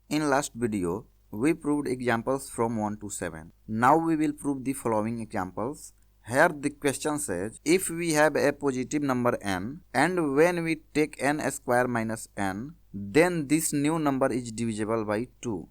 In last video, we proved examples from 1 to 7. Now we will prove the following examples. Here the question says, if we have a positive number n and when we take n square minus n, then this new number is divisible by 2.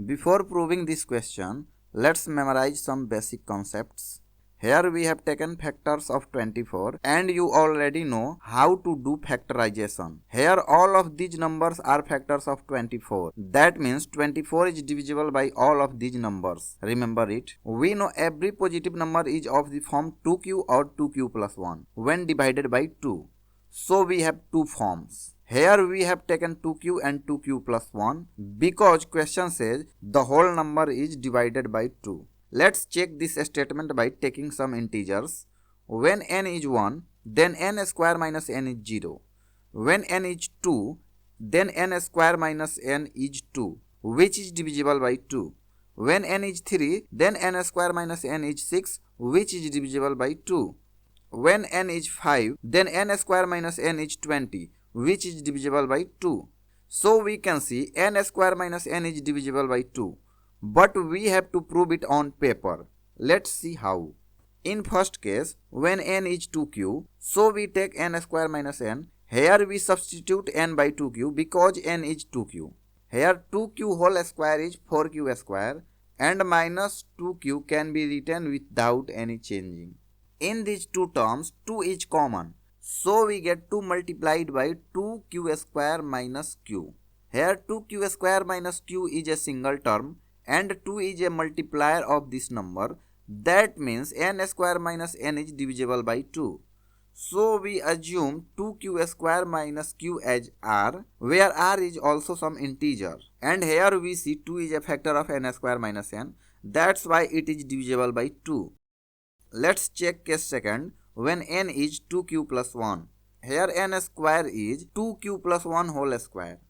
Before proving this question, let's memorize some basic concepts. Here we have taken factors of 24 and you already know how to do factorization. Here all of these numbers are factors of 24. That means 24 is divisible by all of these numbers. Remember it. We know every positive number is of the form 2q or 2q plus 1 when divided by 2. So we have two forms. Here we have taken 2q and 2q plus 1 because question says the whole number is divided by 2. Let's check this statement by taking some integers. When n is 1, then n square minus n is 0. When n is 2, then n square minus n is 2, which is divisible by 2. When n is 3, then n square minus n is 6, which is divisible by 2. When n is 5, then n square minus n is 20, which is divisible by 2. So we can see n square minus n is divisible by 2. But we have to prove it on paper. Let's see how. In first case, when n is 2q, so we take n square minus n. Here we substitute n by 2q because n is 2q. Here 2q whole square is 4q square and minus 2q can be written without any changing. In these two terms, 2 is common. So we get 2 multiplied by 2q square minus q. Here 2q square minus q is a single term and 2 is a multiplier of this number. That means n square minus n is divisible by 2. So we assume 2q square minus q as r, where r is also some integer. And here we see 2 is a factor of n square minus n. That's why it is divisible by 2. Let's check case second when n is 2q plus 1. Here n square is 2q plus 1 whole square.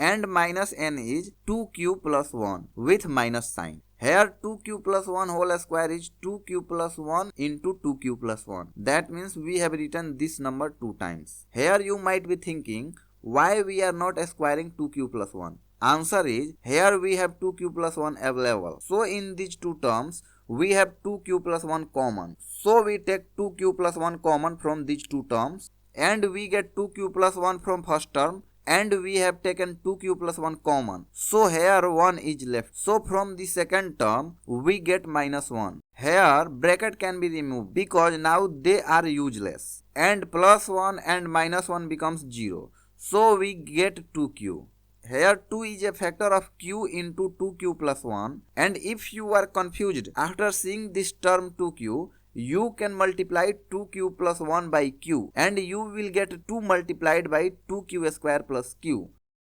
And minus n is 2q plus 1 with minus sign. Here 2q plus 1 whole square is 2q plus 1 into 2q plus 1. That means we have written this number 2 times. Here you might be thinking, why we are not squaring 2q plus 1? Answer is, here we have 2q plus 1 available. So in these two terms, we have 2q plus 1 common. So we take 2q plus 1 common from these two terms. And we get 2q plus 1 from first term. And we have taken 2q plus 1 common. So here 1 is left. So from the second term, we get minus 1. Here bracket can be removed because now they are useless. And plus 1 and minus 1 becomes 0. So we get 2q. Here 2 is a factor of q into 2q plus 1. And if you are confused after seeing this term 2q, you can multiply 2q plus 1 by q and you will get 2 multiplied by 2q square plus q.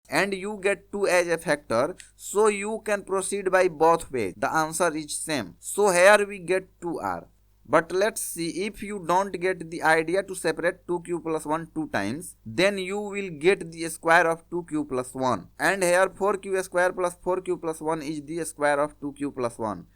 And you get 2 as a factor, so you can proceed by both ways. The answer is same. So here we get 2r. But let's see, if you don't get the idea to separate 2q plus 1 2 times, then you will get the square of 2q plus 1. And here 4q square plus 4q plus 1 is the square of 2q plus 1.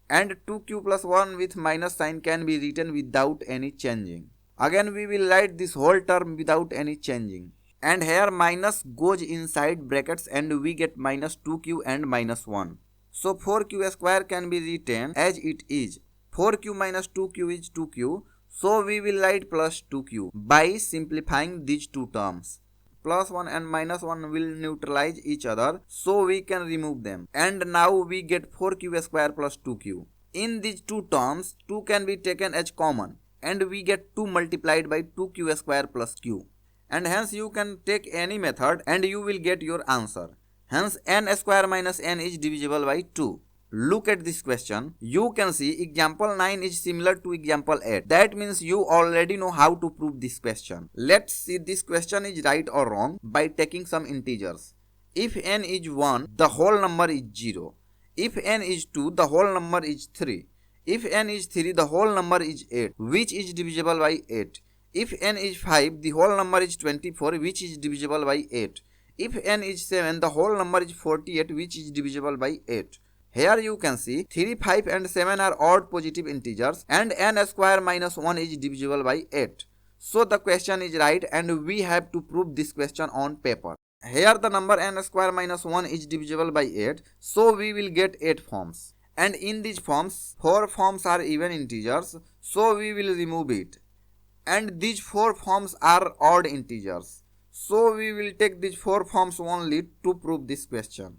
And 2q plus 1 with minus sign can be written without any changing. Again we will write this whole term without any changing. And here minus goes inside brackets and we get minus 2q and minus 1. So 4q square can be written as it is. 4q minus 2q is 2q. So we will write plus 2q by simplifying these two terms. Plus 1 and minus 1 will neutralize each other, so we can remove them. And now we get 4q square plus 2q. In these two terms, 2 can be taken as common. And we get 2 multiplied by 2q square plus q. And hence you can take any method and you will get your answer. Hence n square minus n is divisible by 2. Look at this question. You can see example 9 is similar to example 8. That means you already know how to prove this question. Let's see this question is right or wrong by taking some integers. If n is 1, the whole number is 0. If n is 2, the whole number is 3. If n is 3, the whole number is 8, which is divisible by 8. If n is 5, the whole number is 24, which is divisible by 8. If n is 7, the whole number is 48, which is divisible by 8. Here you can see 3, 5 and 7 are odd positive integers and n square minus 1 is divisible by 8. So the question is right and we have to prove this question on paper. Here the number n square minus 1 is divisible by 8, so we will get 8 forms. And in these forms, 4 forms are even integers, so we will remove it. And these 4 forms are odd integers, so we will take these 4 forms only to prove this question.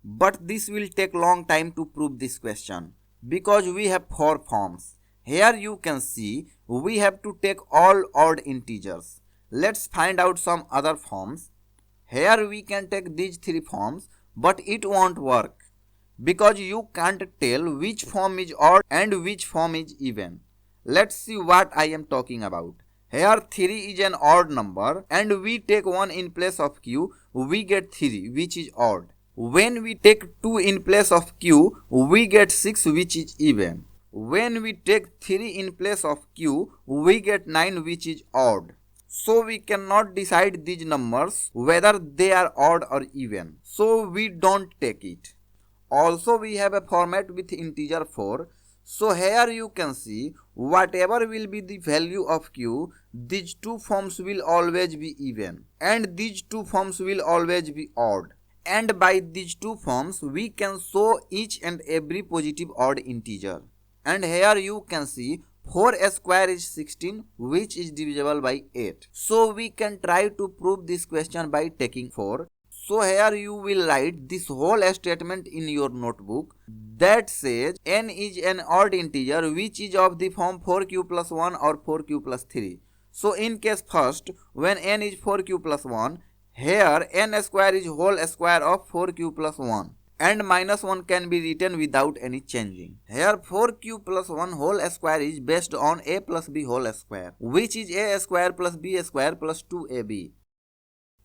But this will take long time to prove this question, because we have 4 forms. Here you can see we have to take all odd integers. Let's find out some other forms. Here we can take these 3 forms, but it won't work, because you can't tell which form is odd and which form is even. Let's see what I am talking about. Here 3 is an odd number, and we take 1 in place of q, we get 3, which is odd. When we take 2 in place of q, we get 6, which is even. When we take 3 in place of q, we get 9, which is odd. So we cannot decide these numbers whether they are odd or even. So we don't take it. Also we have a format with integer 4. So here you can see whatever will be the value of q, these 2 forms will always be even, and these 2 forms will always be odd. And by these 2 forms we can show each and every positive odd integer. And here you can see 4 square is 16, which is divisible by 8. So we can try to prove this question by taking 4. So here you will write this whole statement in your notebook that says n is an odd integer which is of the form 4q plus 1 or 4q plus 3. So in case first, when n is 4q plus 1, here n square is whole square of 4q plus 1. And minus 1 can be written without any changing. Here 4q plus 1 whole square is based on a plus b whole square, which is a square plus b square plus 2ab.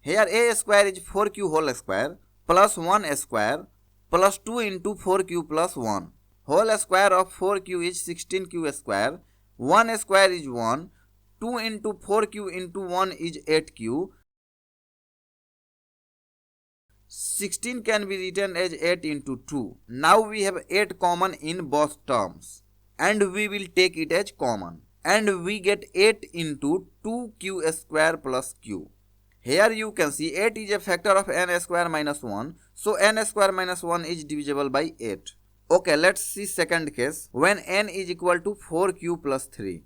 Here a square is 4q whole square plus 1 square plus 2 into 4q plus 1. Whole square of 4q is 16q square, 1 square is 1, 2 into 4q into 1 is 8q. 16 can be written as 8 into 2. Now we have 8 common in both terms, and we will take it as common, and we get 8 into 2q square plus q. Here you can see 8 is a factor of n square minus 1, so n square minus 1 is divisible by 8. Okay, let's see second case. When n is equal to 4q plus 3.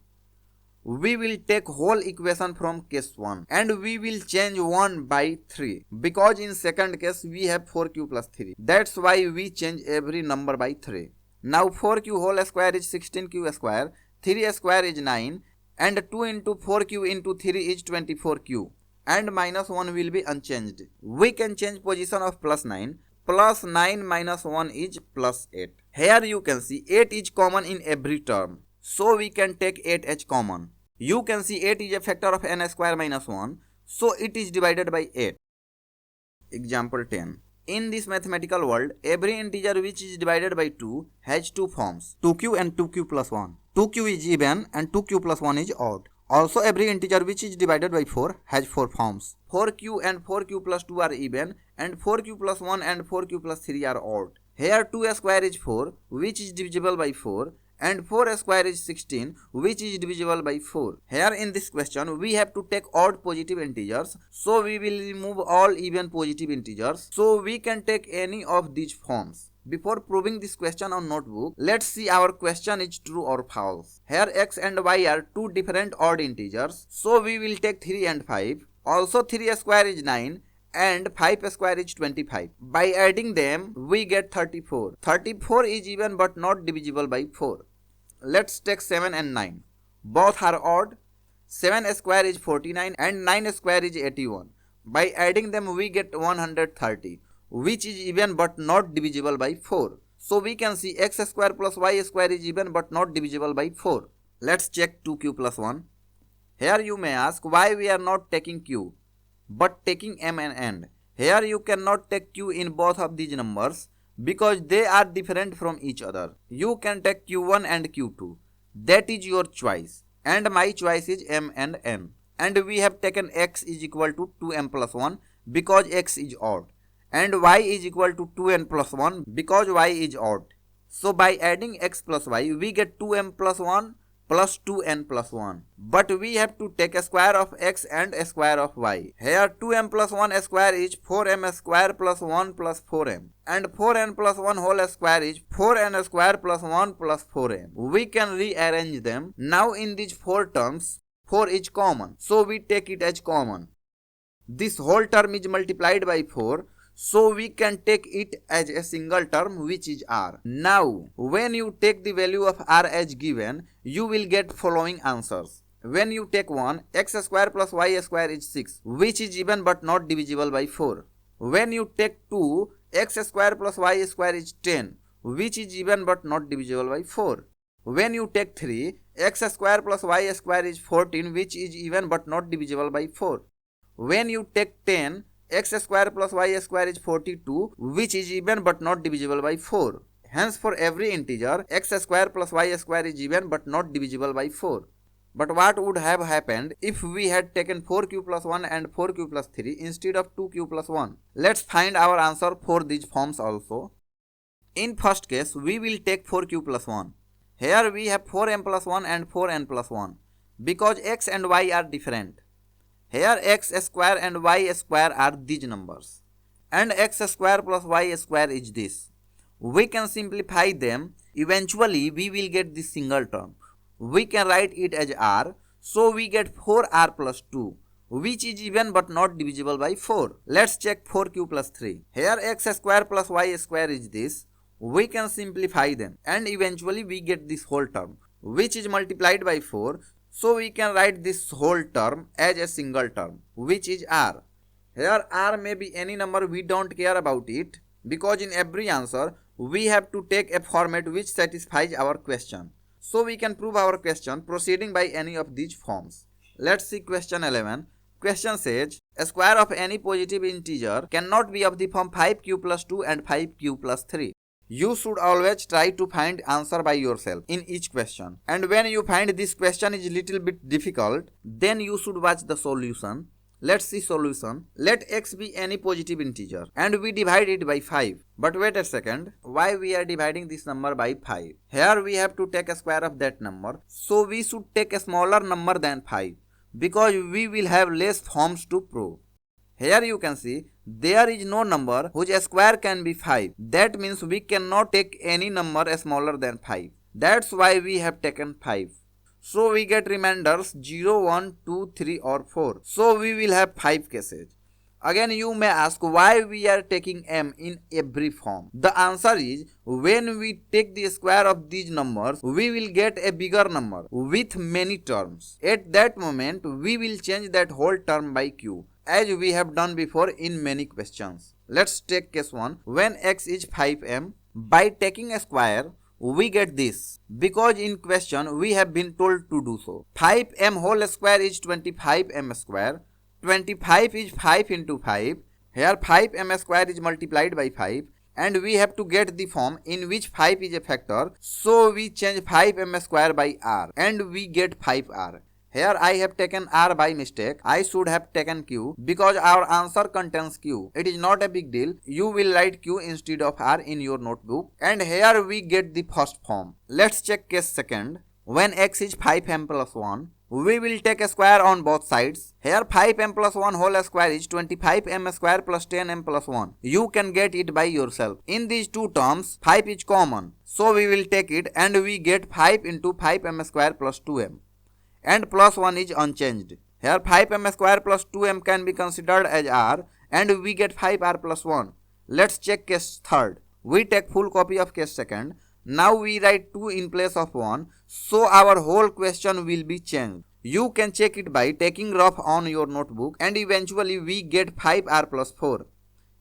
We will take whole equation from case 1 and we will change 1 by 3, because in second case we have 4q plus 3. That's why we change every number by 3. Now 4q whole square is 16q square, 3 square is 9, and 2 into 4q into 3 is 24q, and minus 1 will be unchanged. We can change position of plus 9. Plus 9 minus 1 is plus 8. Here you can see 8 is common in every term, so we can take 8 as common. You can see 8 is a factor of n square minus 1, so it is divided by 8. Example 10. In this mathematical world, every integer which is divided by 2 has 2 forms, 2q and 2q plus 1. 2q is even and 2q plus 1 is odd. Also, every integer which is divided by 4 has 4 forms. 4q and 4q plus 2 are even, and 4q plus 1 and 4q plus 3 are odd. Here 2 square is 4, which is divisible by 4, and 4 square is 16, which is divisible by 4. Here in this question, we have to take odd positive integers, so we will remove all even positive integers, so we can take any of these forms. Before proving this question on notebook, let's see our question is true or false. Here x and y are two different odd integers, so we will take 3 and 5. Also 3 square is 9 and 5 square is 25. By adding them, we get 34. 34 is even but not divisible by 4. Let's take 7 and 9. Both are odd. 7 square is 49 and 9 square is 81. By adding them, we get 130, which is even but not divisible by 4. So we can see x square plus y square is even but not divisible by 4. Let's check 2q plus 1. Here you may ask why we are not taking q, but taking m and n. Here you cannot take q in both of these numbers, because they are different from each other. You can take q1 and q2. That is your choice. And my choice is m and n. And we have taken x is equal to 2m plus 1 because x is odd. And y is equal to 2n plus 1 because y is odd. So by adding x plus y, we get 2m plus 1 plus 2n plus 1. But we have to take a square of x and a square of y. Here 2m plus 1 square is 4m square plus 1 plus 4m. And 4n plus 1 whole square is 4n square plus 1 plus 4m. We can rearrange them. Now in these 4 terms, 4 is common. So we take it as common. This whole term is multiplied by 4. So we can take it as a single term, which is r. Now, when you take the value of r as given, you will get following answers. When you take 1, x square plus y square is 6, which is even but not divisible by 4. When you take 2, x square plus y square is 10, which is even but not divisible by 4. When you take 3, x square plus y square is 14, which is even but not divisible by 4. When you take 10, x square plus y square is 42, which is even but not divisible by 4. Hence, for every integer, x square plus y square is even but not divisible by 4. But what would have happened if we had taken 4q plus 1 and 4q plus 3 instead of 2q plus 1? Let's find our answer for these forms also. In first case, we will take 4q plus 1. Here we have 4m plus 1 and 4n plus 1. Because x and y are different. Here x square and y square are these numbers. And x square plus y square is this. We can simplify them. Eventually we will get this single term. We can write it as r. So we get 4r plus 2, which is even but not divisible by 4. Let's check 4q plus 3. Here x square plus y square is this. We can simplify them. And eventually we get this whole term, which is multiplied by 4. So we can write this whole term as a single term, which is r. Here r may be any number, we don't care about it, because in every answer we have to take a format which satisfies our question. So we can prove our question proceeding by any of these forms. Let's see question 11. Question says, a square of any positive integer cannot be of the form 5q plus 2 and 5q plus 3. You should always try to find answer by yourself in each question. And when you find this question is little bit difficult, then you should watch the solution. Let's see solution. Let x be any positive integer and we divide it by 5. But wait a second. Why we are dividing this number by 5? Here we have to take a square of that number. So we should take a smaller number than 5. Because we will have less forms to prove. Here you can see there is no number whose square can be 5. That means we cannot take any number smaller than 5. That's why we have taken 5. So we get remainders 0, 1, 2, 3 or 4. So we will have 5 cases. Again you may ask why we are taking m in every form. The answer is when we take the square of these numbers, we will get a bigger number with many terms. At that moment we will change that whole term by q, as we have done before in many questions. Let's take case 1. When x is 5m, by taking a square, we get this. Because in question we have been told to do so. 5m whole square is 25m square. 25 is 5 into 5. Here 5m square is multiplied by 5. And we have to get the form in which 5 is a factor. So we change 5m square by r. And we get 5r. Here I have taken r by mistake. I should have taken q because our answer contains q. It is not a big deal. You will write q instead of r in your notebook. And here we get the first form. Let's check case second. When x is 5m plus 1, we will take a square on both sides. Here 5m plus 1 whole square is 25m square plus 10m plus 1. You can get it by yourself. In these two terms, 5 is common. So we will take it and we get 5 into 5m square plus 2m. And plus 1 is unchanged. Here 5m square plus 2m can be considered as r and we get 5r plus 1. Let's check case third. We take full copy of case second. Now we write 2 in place of 1. So our whole question will be changed. You can check it by taking rough on your notebook and eventually we get 5r plus 4.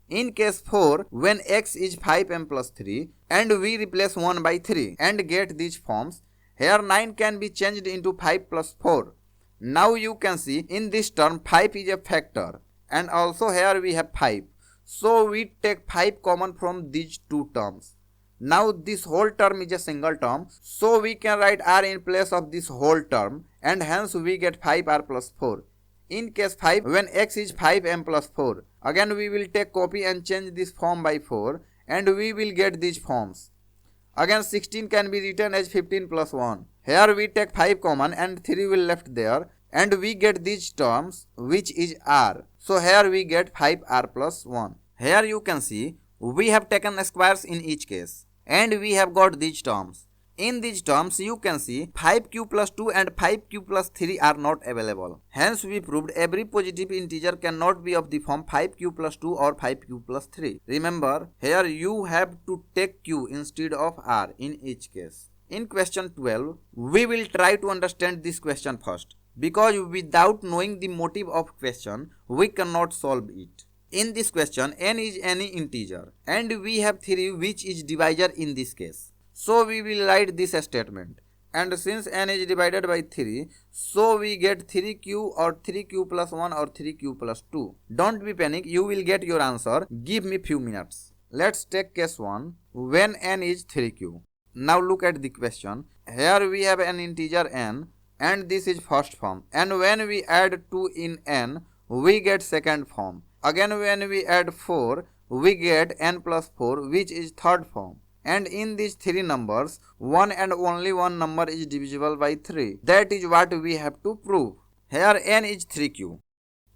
In case 4, when x is 5m plus 3 and we replace 1 by 3 and get these forms, here 9 can be changed into 5 plus 4. Now you can see in this term 5 is a factor and also here we have 5. So we take 5 common from these two terms. Now this whole term is a single term. So we can write r in place of this whole term and hence we get 5r plus 4. In case 5, when x is 5m plus 4, again we will take copy and change this form by 4 and we will get these forms. Again 16 can be written as 15 plus 1. Here we take 5 common and 3 will left there, and we get these terms which is r. So here we get 5r plus 1. Here you can see we have taken squares in each case and we have got these terms. In these terms you can see 5q plus 2 and 5q plus 3 are not available. Hence we proved every positive integer cannot be of the form 5q plus 2 or 5q plus 3. Remember, here you have to take q instead of r in each case. In question 12, we will try to understand this question first, because without knowing the motive of question, we cannot solve it. In this question, n is any integer and we have 3 which is divisor in this case. So we will write this statement, and since n is divided by 3, so we get 3q or 3q plus 1 or 3q plus 2. Don't be panic, you will get your answer. Give me few minutes. Let's take case 1 when n is 3q. Now look at the question. Here we have an integer n and this is first form, and when we add 2 in n, we get second form. Again when we add 4, we get n plus 4 which is third form. And in these 3 numbers, one and only one number is divisible by 3. That is what we have to prove. Here n is 3q.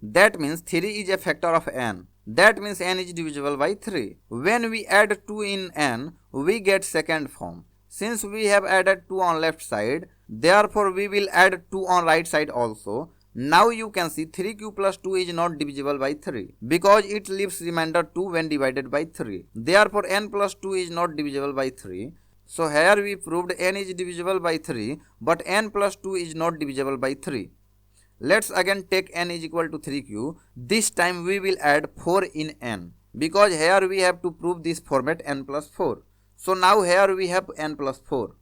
That means 3 is a factor of n. That means n is divisible by 3. When we add 2 in n, we get second form. Since we have added 2 on left side, therefore we will add 2 on right side also. Now you can see 3q plus 2 is not divisible by 3 because it leaves remainder 2 when divided by 3. Therefore n plus 2 is not divisible by 3. So here we proved n is divisible by 3 but n plus 2 is not divisible by 3. Let's again take n is equal to 3q. This time we will add 4 in n because here we have to prove this format n plus 4. So now here we have n plus 4.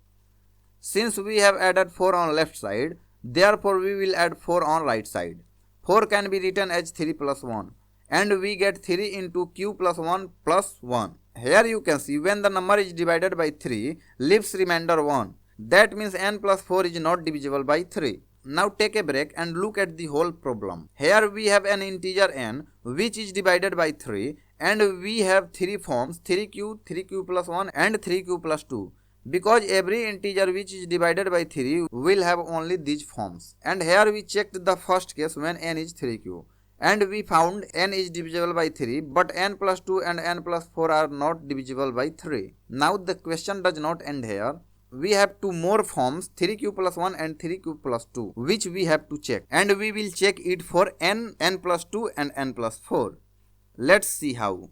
Since we have added 4 on left side, therefore we will add 4 on right side. 4 can be written as 3 plus 1 and we get 3 into q plus 1 plus 1. Here you can see when the number is divided by 3, leaves remainder 1. That means n plus 4 is not divisible by 3. Now take a break and look at the whole problem. Here we have an integer n which is divided by 3 and we have 3 forms 3q, 3q plus 1 and 3q plus 2. Because every integer which is divided by 3 will have only these forms. And here we checked the first case when n is 3q. And we found n is divisible by 3 but n plus 2 and n plus 4 are not divisible by 3. Now the question does not end here. We have 2 more forms 3q plus 1 and 3q plus 2 which we have to check. And we will check it for n, n plus 2 and n plus 4. Let's see how.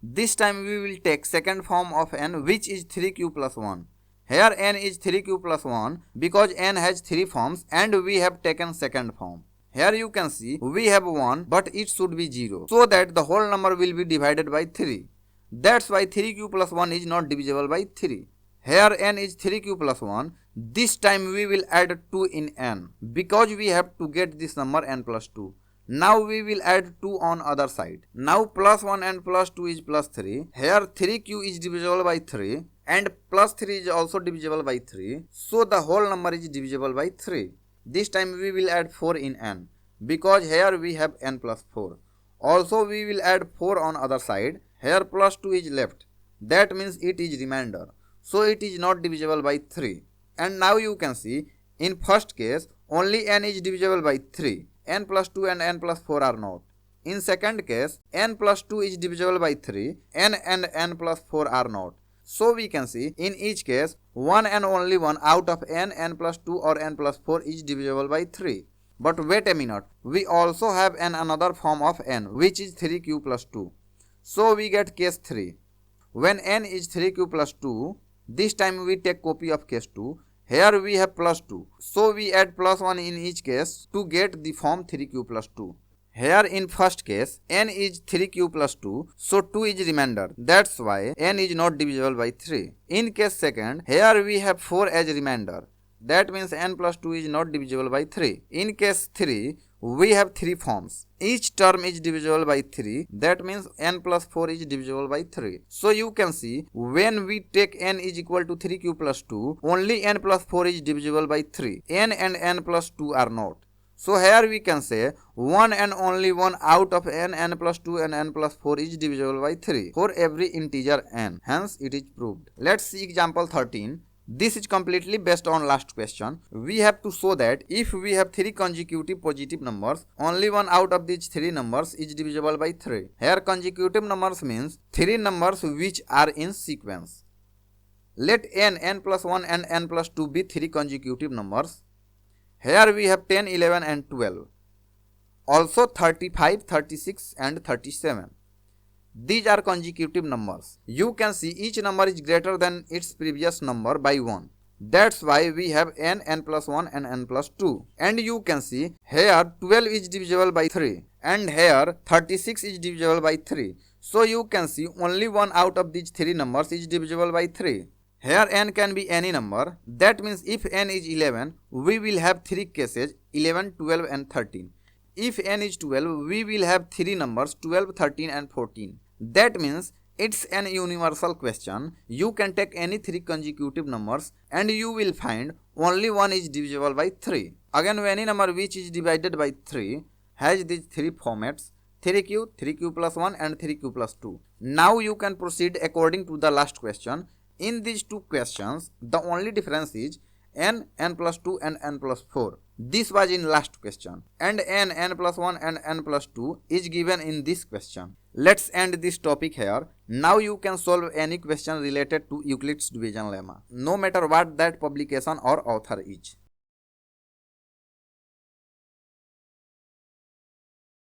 This time we will take second form of n which is 3q plus 1. Here n is 3q plus 1 because n has 3 forms and we have taken second form. Here you can see we have 1 but it should be 0 so that the whole number will be divided by 3. That's why 3q plus 1 is not divisible by 3. Here n is 3q plus 1. This time we will add 2 in n because we have to get this number n plus 2. Now we will add 2 on other side. Now plus 1 and plus 2 is plus 3. Here 3q is divisible by 3 and plus 3 is also divisible by 3. So the whole number is divisible by 3. This time we will add 4 in n because here we have n plus 4. Also we will add 4 on other side. Here plus 2 is left. That means it is remainder. So it is not divisible by 3. And now you can see in first case only n is divisible by 3. N plus 2 and n plus 4 are not. In second case, n plus 2 is divisible by 3, n and n plus 4 are not. So we can see in each case, one and only one out of n, n plus 2 or n plus 4 is divisible by 3. But wait a minute, we also have another form of n which is 3q plus 2. So we get case 3. When n is 3q plus 2, this time we take copy of case 2. Here we have plus 2. So we add plus 1 in each case to get the form 3q plus 2. Here in first case, n is 3q plus 2. So 2 is remainder. That's why n is not divisible by 3. In case second, here we have 4 as remainder. That means n plus 2 is not divisible by 3. In case 3, we have 3 forms. Each term is divisible by 3. That means n plus 4 is divisible by 3. So you can see when we take n is equal to 3q plus 2, only n plus 4 is divisible by 3. N and n plus 2 are not. So here we can say one and only one out of n plus 2 and n plus 4 is divisible by 3 for every integer n. Hence it is proved. Let's see example 13. This is completely based on last question. We have to show that if we have 3 consecutive positive numbers, only one out of these 3 numbers is divisible by 3. Here consecutive numbers means 3 numbers which are in sequence. Let n plus 1 and n plus 2 be 3 consecutive numbers. Here we have 10, 11 and 12. Also 35, 36 and 37. These are consecutive numbers. You can see each number is greater than its previous number by 1. That's why we have n plus 1 and n plus 2. And you can see here 12 is divisible by 3 and here 36 is divisible by 3. So you can see only one out of these 3 numbers is divisible by 3. Here n can be any number. That means if n is 11, we will have 3 cases 11, 12 and 13. If n is 12, we will have 3 numbers 12, 13 and 14. That means it's an universal question. You can take any 3 consecutive numbers and you will find only one is divisible by 3. Again, any number which is divided by 3 has these 3 formats: 3q, 3q plus 1 and 3q plus 2. Now you can proceed according to the last question. In these two questions, the only difference is n plus 2 and n plus 4. This was in last question. And n plus 1 and n plus 2 is given in this question. Let's end this topic here. Now you can solve any question related to Euclid's division lemma, no matter what that publication or author is.